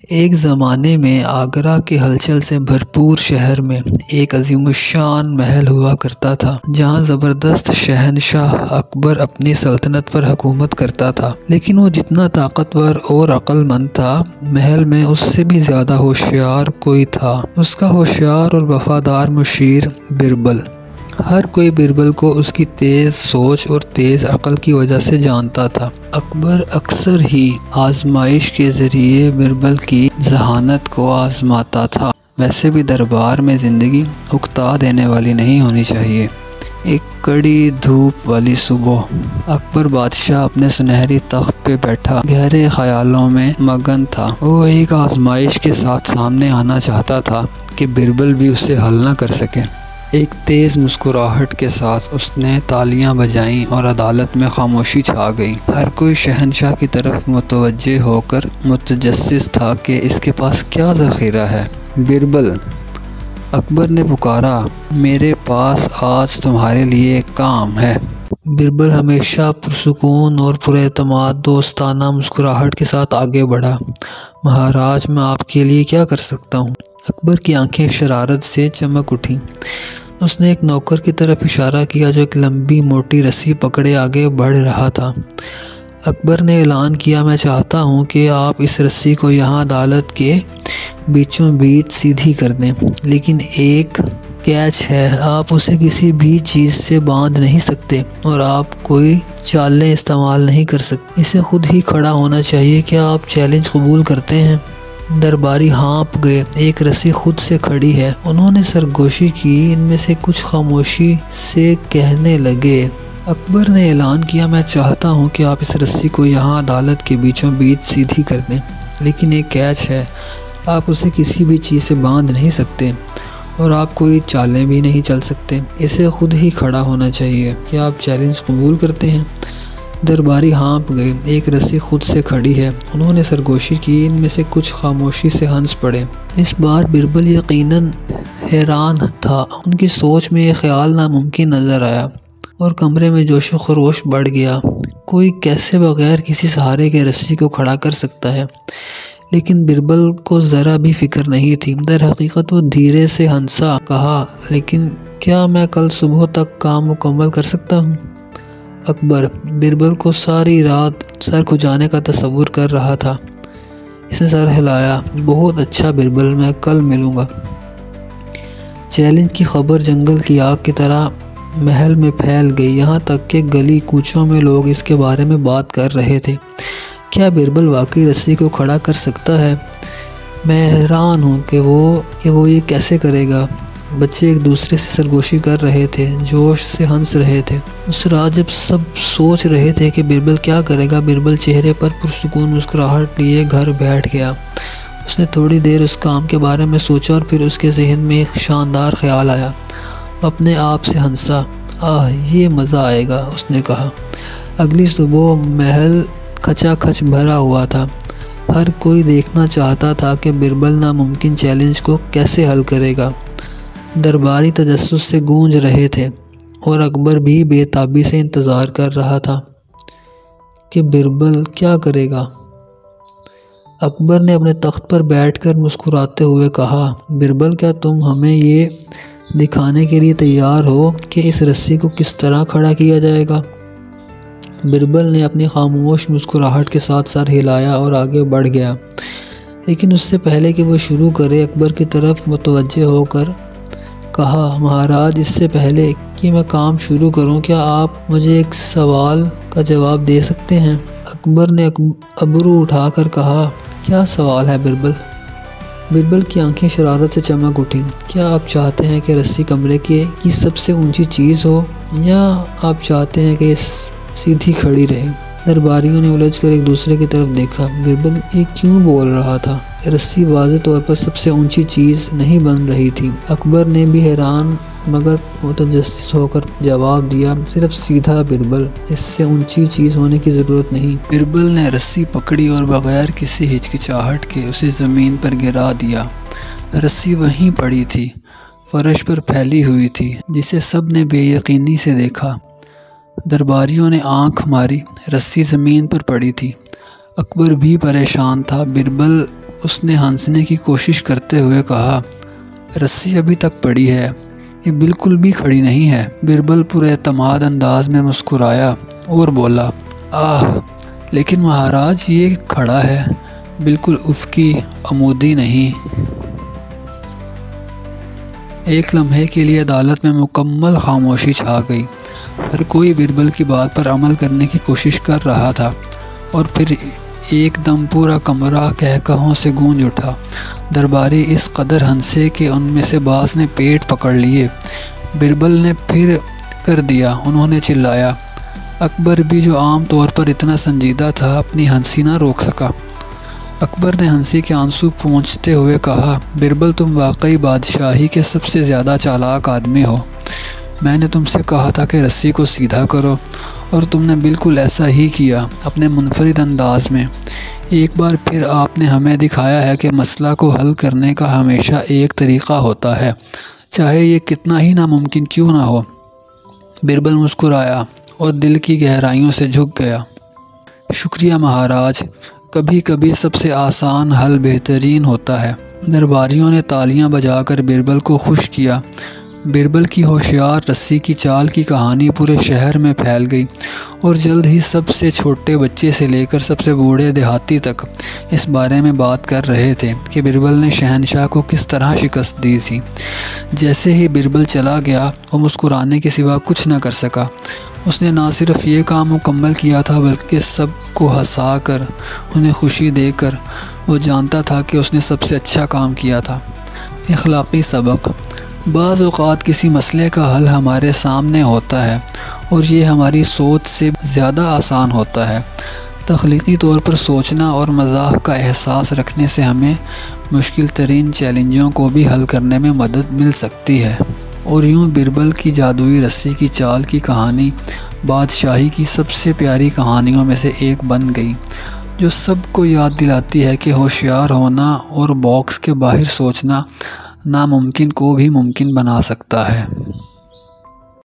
ایک زمانے میں آگرہ کے ہلچل سے بھرپور شہر میں ایک عظیم الشان محل ہوا کرتا تھا، جہاں زبردست شہنشاہ اکبر اپنی سلطنت پر حکومت کرتا تھا۔ لیکن وہ جتنا طاقتور اور عقل مند تھا، محل میں اس سے بھی زیادہ ہوشیار کوئی تھا۔ اس کا ہوشیار اور وفادار مشیر بربل۔ ہر کوئی بربل کو اس کی تیز سوچ اور تیز عقل کی وجہ سے جانتا تھا۔ اکبر اکثر ہی آزمائش کے ذریعے بربل کی ذہانت کو آزماتا تھا۔ ویسے بھی دربار میں زندگی اکتا دینے والی نہیں ہونی چاہیے۔ ایک کڑی دھوپ والی صبح اکبر بادشاہ اپنے سنہری تخت پہ بیٹھا گہرے خیالوں میں مگن تھا۔ وہ ایک آزمائش کے ساتھ سامنے آنا چاہتا تھا کہ بربل بھی اسے حل نہ کر سکے۔ ایک تیز مسکراہٹ کے ساتھ اس نے تالیاں بجائیں اور عدالت میں خاموشی چھا گئی۔ ہر کوئی شہنشاہ کی طرف متوجہ ہو کر متجسس تھا کہ اس کے پاس کیا ذخیرہ ہے۔ بربل، اکبر نے پکارا، میرے پاس آج تمہارے لیے ایک کام ہے۔ بربل ہمیشہ پرسکون اور پراعتماد دوستانہ مسکراہٹ کے ساتھ آگے بڑھا۔ مہاراج، میں آپ کے لیے کیا کر سکتا ہوں؟ اکبر کی آنکھیں شرارت سے چمک اٹھیں۔ اس نے ایک نوکر کی طرف اشارہ کیا جو ایک لمبی موٹی رسی پکڑے آگے بڑھ رہا تھا۔ اکبر نے اعلان کیا، میں چاہتا ہوں کہ آپ اس رسی کو یہاں عدالت کے بیچوں بیچ سیدھی کر دیں، لیکن ایک کیچ ہے، آپ اسے کسی بھی چیز سے باندھ نہیں سکتے اور آپ کوئی چالیں استعمال نہیں کر سکتے۔ اسے خود ہی کھڑا ہونا چاہیے۔ کیا آپ چیلنج قبول کرتے ہیں؟ درباری ہانپ گئے۔ ایک رسی خود سے کھڑی ہے، انہوں نے سرگوشی کی۔ ان میں سے کچھ خاموشی سے کہنے لگے۔ اکبر نے اعلان کیا، میں چاہتا ہوں کہ آپ اس رسی کو یہاں عدالت کے بیچوں بیچ سیدھی کر دیں، لیکن ایک کیچ ہے، آپ اسے کسی بھی چیز سے باندھ نہیں سکتے اور آپ کوئی چالیں بھی نہیں چل سکتے۔ اسے خود ہی کھڑا ہونا چاہیے۔ کیا آپ چیلنج قبول کرتے ہیں؟ درباری ہانپ گئے۔ ایک رسی خود سے کھڑی ہے، انہوں نے سرگوشی کی۔ ان میں سے کچھ خاموشی سے ہنس پڑے۔ اس بار بربل یقیناً حیران تھا۔ ان کی سوچ میں یہ خیال ناممکن نظر آیا اور کمرے میں جوش و خروش بڑھ گیا۔ کوئی کیسے بغیر کسی سہارے کے رسی کو کھڑا کر سکتا ہے؟ لیکن بربل کو ذرا بھی فکر نہیں تھی۔ در حقیقت وہ دھیرے سے ہنسا، کہا، لیکن کیا میں کل صبح تک کام مکمل کر سکتا ہوں؟ اکبر بربل کو ساری رات سر کھجانے کا تصور کر رہا تھا۔ اس نے سر ہلایا۔ بہت اچھا بربل، میں کل ملوں گا۔ چیلنج کی خبر جنگل کی آگ کی طرح محل میں پھیل گئی، یہاں تک کہ گلی کوچوں میں لوگ اس کے بارے میں بات کر رہے تھے۔ کیا بربل واقعی رسی کو کھڑا کر سکتا ہے؟ میں حیران ہوں کہ وہ یہ کیسے کرے گا۔ بچے ایک دوسرے سے سرگوشی کر رہے تھے، جوش سے ہنس رہے تھے۔ اس رات جب سب سوچ رہے تھے کہ بربل کیا کرے گا، بربل چہرے پر پرسکون مسکراہٹ لیے گھر بیٹھ گیا۔ اس نے تھوڑی دیر اس کام کے بارے میں سوچا اور پھر اس کے ذہن میں ایک شاندار خیال آیا۔ اپنے آپ سے ہنسا، یہ مزہ آئے گا، اس نے کہا۔ اگلی صبح محل کھچا کھچ بھرا ہوا تھا۔ ہر کوئی دیکھنا چاہتا تھا کہ بربل ناممکن چیلنج کو کیسے حل کرے گا۔ درباری تجسس سے گونج رہے تھے اور اکبر بھی بے تابی سے انتظار کر رہا تھا کہ بربل کیا کرے گا۔ اکبر نے اپنے تخت پر بیٹھ کر مسکراتے ہوئے کہا، بربل، کیا تم ہمیں یہ دکھانے کے لیے تیار ہو کہ اس رسی کو کس طرح کھڑا کیا جائے گا؟ بربل نے اپنی خاموش مسکراہٹ کے ساتھ سر ہلایا اور آگے بڑھ گیا۔ لیکن اس سے پہلے کہ وہ شروع کرے، اکبر کی طرف متوجہ ہو کر کہا، مہاراج، اس سے پہلے کہ میں کام شروع کروں، کیا آپ مجھے ایک سوال کا جواب دے سکتے ہیں؟ اکبر نے ابرو اٹھا کر کہا، کیا سوال ہے بربل؟ بربل کی آنکھیں شرارت سے چمک اٹھیں۔ کیا آپ چاہتے ہیں کہ رسی کمرے کی سب سے اونچی چیز ہو، یا آپ چاہتے ہیں کہ سیدھی کھڑی رہے؟ درباریوں نے الجھ کر ایک دوسرے کی طرف دیکھا۔ بربل یہ کیوں بول رہا تھا؟ رسی واضح طور پر سب سے اونچی چیز نہیں بن رہی تھی۔ اکبر نے بھی حیران مگر متجسس ہو کر جواب دیا، صرف سیدھا بربل، اس سے اونچی چیز ہونے کی ضرورت نہیں۔ بربل نے رسی پکڑی اور بغیر کسی ہچکچاہٹ کے اسے زمین پر گرا دیا۔ رسی وہیں پڑی تھی، فرش پر پھیلی ہوئی تھی، جسے سب نے بے یقینی سے دیکھا۔ درباریوں نے آنکھ ماری، رسی زمین پر پڑی تھی۔ اکبر بھی پریشان تھا۔ بربل اس نے ہنسنے کی کوشش کرتے ہوئے کہا، رسی ابھی تک پڑی ہے، یہ بالکل بھی کھڑی نہیں ہے۔ بربل پر اعتماد انداز میں مسکرایا اور بولا، لیکن مہاراج یہ کھڑا ہے، بالکل افقی عمودی نہیں۔ ایک لمحے کے لیے عدالت میں مکمل خاموشی چھا گئی۔ ہر کوئی بربل کی بات پر عمل کرنے کی کوشش کر رہا تھا، اور پھر ایک دم پورا کمرہ کہکہوں سے گونج اٹھا۔ درباری اس قدر ہنسے کہ ان میں سے بعض نے پیٹ پکڑ لیے۔ بربل نے پھر کر دیا، انہوں نے چلایا۔ اکبر بھی، جو عام طور پر اتنا سنجیدہ تھا، اپنی ہنسی نہ روک سکا۔ اکبر نے ہنسی کے آنسو پونچھتے ہوئے کہا، بربل تم واقعی بادشاہی کے سب سے زیادہ چالاک آدمی ہو۔ میں نے تم سے کہا تھا کہ رسی کو سیدھا کرو، اور تم نے بالکل ایسا ہی کیا، اپنے منفرد انداز میں۔ ایک بار پھر آپ نے ہمیں دکھایا ہے کہ مسئلہ کو حل کرنے کا ہمیشہ ایک طریقہ ہوتا ہے، چاہے یہ کتنا ہی ناممکن کیوں نہ ہو۔ بربل مسکرایا اور دل کی گہرائیوں سے جھک گیا۔ شکریہ مہاراج، کبھی کبھی سب سے آسان حل بہترین ہوتا ہے۔ درباریوں نے تالیاں بجا کر بربل کو خوش کیا۔ بربل کی ہوشیار رسی کی چال کی کہانی پورے شہر میں پھیل گئی، اور جلد ہی سب سے چھوٹے بچے سے لے کر سب سے بوڑھے دیہاتی تک اس بارے میں بات کر رہے تھے کہ بربل نے شہنشاہ کو کس طرح شکست دی تھی۔ جیسے ہی بربل چلا گیا، وہ مسکرانے کے سوا کچھ نہ کر سکا۔ اس نے نہ صرف یہ کام مکمل کیا تھا، بلکہ سب کو ہنسا کر، انہیں خوشی دے کر۔ وہ جانتا تھا کہ اس نے سب سے اچھا کام کیا تھا۔ اخلاقی سبق: بعض اوقات کسی مسئلے کا حل ہمارے سامنے ہوتا ہے، اور یہ ہماری سوچ سے زیادہ آسان ہوتا ہے۔ تخلیقی طور پر سوچنا اور مزاح کا احساس رکھنے سے ہمیں مشکل ترین چیلنجوں کو بھی حل کرنے میں مدد مل سکتی ہے۔ اور یوں بربل کی جادوئی رسی کی چال کی کہانی بادشاہی کی سب سے پیاری کہانیوں میں سے ایک بن گئی، جو سب کو یاد دلاتی ہے کہ ہوشیار ہونا اور باکس کے باہر سوچنا ناممکن کو بھی ممکن بنا سکتا ہے۔